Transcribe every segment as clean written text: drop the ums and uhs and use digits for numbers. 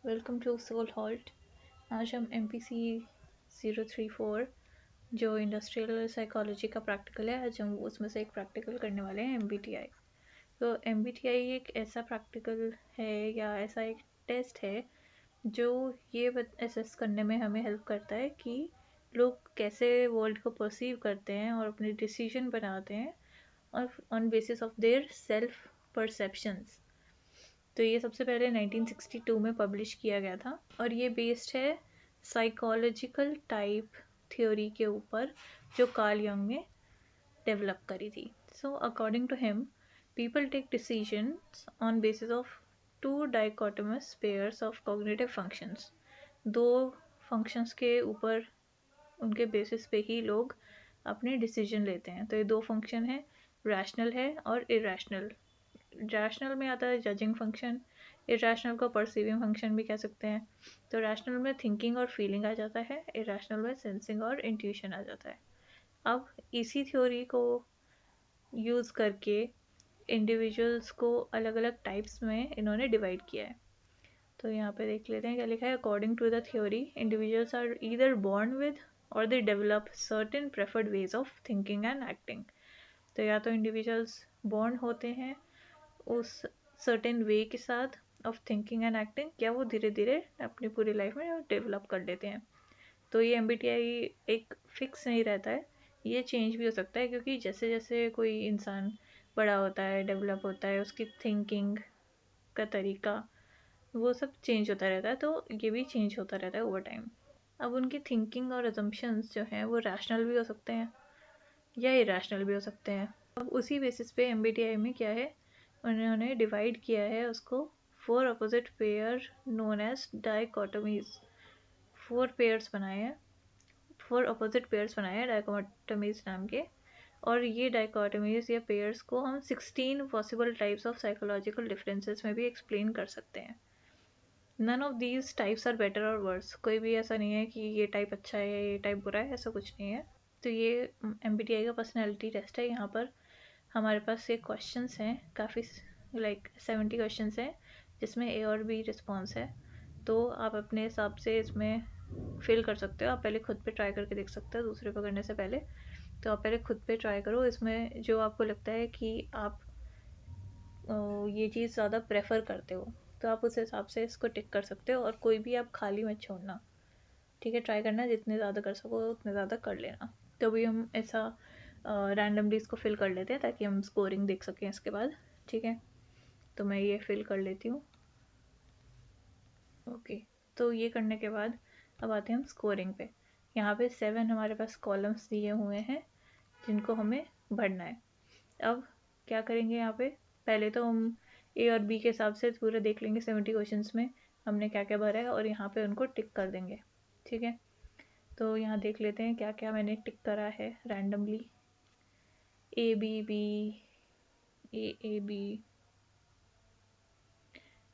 Welcome to soul halt. आज हम MPC 034 जो इंडस्ट्रियल साइकोलॉजी का प्रैक्टिकल है, आज हम उसमें से एक प्रैक्टिकल करने वाले हैं MBTI। तो MBTI एक ऐसा प्रैक्टिकल है या ऐसा एक टेस्ट है जो ये असेस करने में हमें हेल्प करता है कि लोग कैसे वर्ल्ड को परसीव करते हैं और अपने डिसीजन बनाते हैं और on basis of their self perceptions. तो ये सबसे पहले 1962 में पब्लिश किया गया था और ये बेस्ड है साइकोलॉजिकल टाइप थ्योरी के ऊपर जो कार्ल यंग ने डेवलप करी थी। So according to him, people take decisions on basis of two dichotomous pairs of cognitive functions. दो फंक्शंस के ऊपर उनके बेसिस पे ही लोग अपने डिसीजन लेते हैं। तो ये दो फंक्शन है, रैशनल है और इरेशनल। रैशनल में आता है जजिंग फंक्शन, इरेशनल को परसीविंग फंक्शन भी कह सकते हैं। तो रैशनल में थिंकिंग और फीलिंग आ जाता है, इरेशनल में सेंसिंग और इंट्यूशन आ जाता है। अब इसी थ्योरी को यूज़ करके इंडिविजुअल्स को अलग अलग टाइप्स में इन्होंने डिवाइड किया है। तो यहाँ पे देख लेते हैं क्या लिखा है। According to the theory, individuals are either born with or they develop certain preferred ways of thinking and acting. तो या तो इंडिविजुअल्स बॉर्न होते हैं उस सर्टेन वे के साथ ऑफ थिंकिंग एंड एक्टिंग, क्या वो धीरे धीरे अपनी पूरी लाइफ में डेवलप कर लेते हैं। तो ये MBTI एक फिक्स नहीं रहता है, ये चेंज भी हो सकता है क्योंकि जैसे जैसे कोई इंसान बड़ा होता है, डेवलप होता है, उसकी थिंकिंग का तरीका वो सब चेंज होता रहता है। तो ये भी चेंज होता रहता है ओवर टाइम। अब उनकी थिंकिंग और अजम्पशंस जो हैं वो रैशनल भी हो सकते हैं या इरेशनल भी हो सकते हैं। अब उसी बेसिस पे MBTI में क्या है, उन्होंने डिवाइड किया है उसको 4 opposite pair known as dichotomies. 4 pairs बनाए हैं, 4 अपोजिट पेयर्स बनाए हैं डाइकोटमीज नाम के। और ये डाइकोटमीज या पेयर्स को हम 16 possible types of psychological differences में भी एक्सप्लेन कर सकते हैं। None of these types are better और वर्स। कोई भी ऐसा नहीं है कि ये टाइप अच्छा है या ये टाइप बुरा है, ऐसा कुछ नहीं है। तो ये MBTI का पर्सनैलिटी टेस्ट है। यहाँ पर हमारे पास ये क्वेश्चंस हैं, काफ़ी लाइक 70 क्वेश्चंस हैं जिसमें A और B रिस्पॉन्स है। तो आप अपने हिसाब से इसमें फिल कर सकते हो। आप पहले खुद पे ट्राई करके देख सकते हो दूसरे पे करने से पहले। तो आप पहले खुद पे ट्राई करो, इसमें जो आपको लगता है कि आप ये चीज़ ज़्यादा प्रेफर करते हो तो आप उस हिसाब से इसको टिक कर सकते हो। और कोई भी आप खाली मत छोड़ना, ठीक है। ट्राई करना, जितने ज़्यादा कर सको उतने ज़्यादा कर लेना। तो अभी हम ऐसा रैंडमली इसको फिल कर लेते हैं ताकि हम स्कोरिंग देख सकें इसके बाद, ठीक है। तो मैं ये फिल कर लेती हूँ। ओके, तो ये करने के बाद अब आते हैं हम स्कोरिंग पे। यहाँ पे 7 हमारे पास कॉलम्स दिए हुए हैं जिनको हमें भरना है। अब क्या करेंगे, यहाँ पे पहले तो हम A और B के हिसाब से पूरा देख लेंगे 70 क्वेश्चंस में हमने क्या क्या भरा है और यहाँ पे उनको टिक कर देंगे, ठीक है। तो यहाँ देख लेते हैं क्या क्या मैंने टिक करा है रैंडमली। ABB AAB।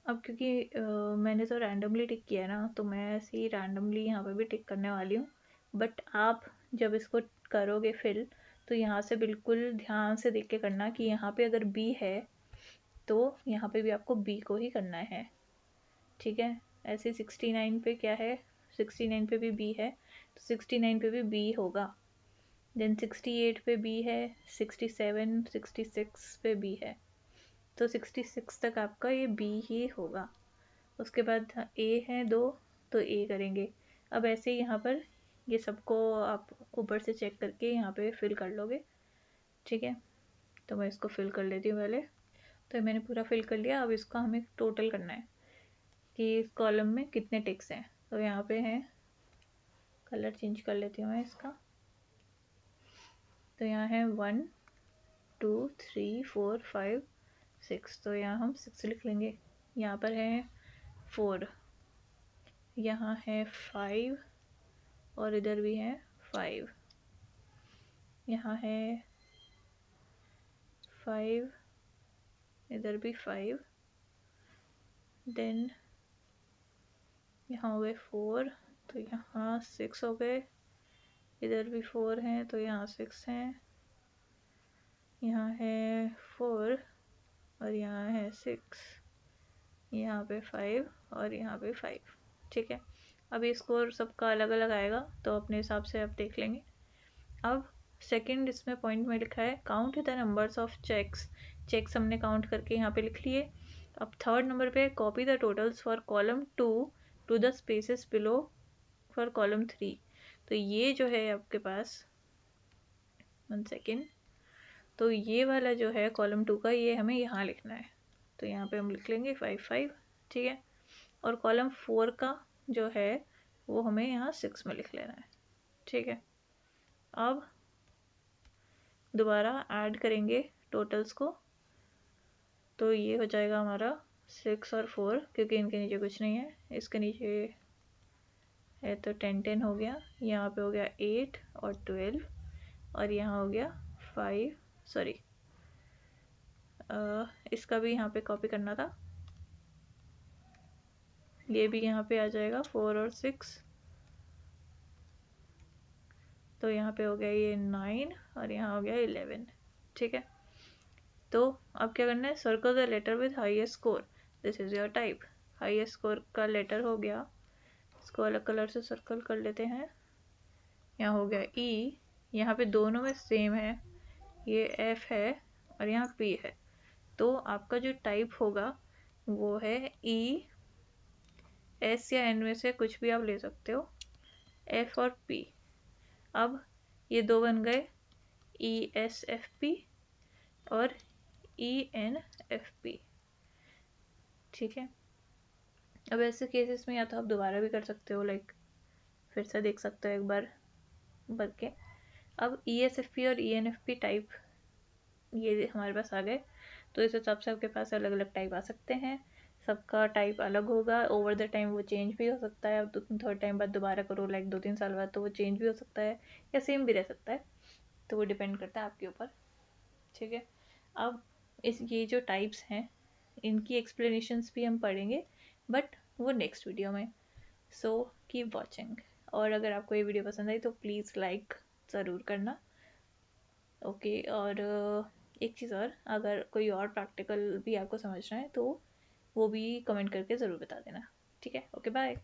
अब क्योंकि मैंने तो रैंडमली टिक किया ना, तो मैं ऐसे ही रैंडमली यहाँ पे भी टिक करने वाली हूँ। बट आप जब इसको करोगे फिल, तो यहाँ से बिल्कुल ध्यान से देख के करना कि यहाँ पे अगर B है तो यहाँ पे भी आपको B को ही करना है, ठीक है। ऐसे 69 पे क्या है, 69 पे भी B है तो 69 पे भी B होगा। देन 68 पे B है, 67 66 पे B है, तो 66 तक आपका ये B ही होगा। उसके बाद A है 2 तो A करेंगे। अब ऐसे ही यहाँ पर ये सबको आप ऊपर से चेक करके यहाँ पे फिल कर लोगे, ठीक है। तो मैं इसको फिल कर लेती हूँ पहले। तो मैंने पूरा फिल कर लिया। अब इसका हमें टोटल करना है कि इस कॉलम में कितने टिक्स हैं। तो यहाँ पे हैं, कलर चेंज कर लेती हूँ मैं इसका। तो यहाँ है 1 2 3 4 5 6, तो यहाँ हम 6 लिख लेंगे। यहाँ पर है 4, यहाँ है 5 और इधर भी है 5, यहाँ है 5, इधर भी 5, देन यहाँ हो गए 4 तो यहाँ 6 हो गए, इधर भी 4 हैं तो यहाँ 6 हैं, यहाँ है 4 और यहाँ है 6, यहाँ पे 5 और यहाँ पे 5, ठीक है। अब ये स्कोर सबका अलग अलग आएगा तो अपने हिसाब से आप देख लेंगे। अब सेकंड इसमें पॉइंट में लिखा है count the numbers of checks हमने काउंट करके यहाँ पे लिख लिए। अब थर्ड नंबर पे copy the totals for column 2 to the spaces below for column 3। तो ये जो है आपके पास 1 सेकेंड, तो ये वाला जो है कॉलम 2 का, ये हमें यहाँ लिखना है। तो यहाँ पे हम लिख लेंगे 5 5, ठीक है। और कॉलम 4 का जो है वो हमें यहाँ 6 में लिख लेना है, ठीक है। अब दोबारा ऐड करेंगे टोटल्स को, तो ये हो जाएगा हमारा 6 और 4, क्योंकि इनके नीचे कुछ नहीं है, इसके नीचे है तो 10 10 हो गया। यहाँ पे हो गया 8 और 12, और यहाँ हो गया 5, सॉरी इसका भी यहाँ पे कॉपी करना था, ये भी यहाँ पे आ जाएगा 4 और 6, तो यहाँ पे हो गया ये 9 और यहाँ हो गया 11, ठीक है। तो अब क्या करना है, circle the letter with highest score, this is your type. Highest score का लेटर हो गया, इसको अलग कलर से सर्कल कर लेते हैं। यहाँ हो गया ई, यहाँ पे दोनों में सेम है, ये एफ है और यहाँ पी है। तो आपका जो टाइप होगा वो है ई, एस या एन में से कुछ भी आप ले सकते हो, एफ और पी। अब ये दो बन गए ई एस एफ पी और ई एन एफ पी, ठीक है। अब ऐसे केसेस में या तो आप दोबारा भी कर सकते हो, लाइक फिर से देख सकते हो एक बार भर के। अब ई एस एफ पी और E N F P type ये हमारे पास आ गए, तो इस हिसाब से आपके पास अलग अलग टाइप आ सकते हैं, सबका टाइप अलग होगा। ओवर द टाइम वो चेंज भी हो सकता है, अब थर्ड टाइम बाद दोबारा करो, लाइक 2-3 साल बाद, तो वो चेंज भी हो सकता है या सेम भी रह सकता है, तो वो डिपेंड करता है आपके ऊपर, ठीक है। अब ये जो टाइप्स हैं इनकी एक्सप्लेनेशंस भी हम पढ़ेंगे, बट वो नेक्स्ट वीडियो में। सो कीप वॉचिंग, और अगर आपको ये वीडियो पसंद आई तो प्लीज़ लाइक ज़रूर करना, ओके। और एक चीज़ और, अगर कोई और प्रैक्टिकल भी आपको समझना है तो वो भी कमेंट करके ज़रूर बता देना, ठीक है। Okay bye.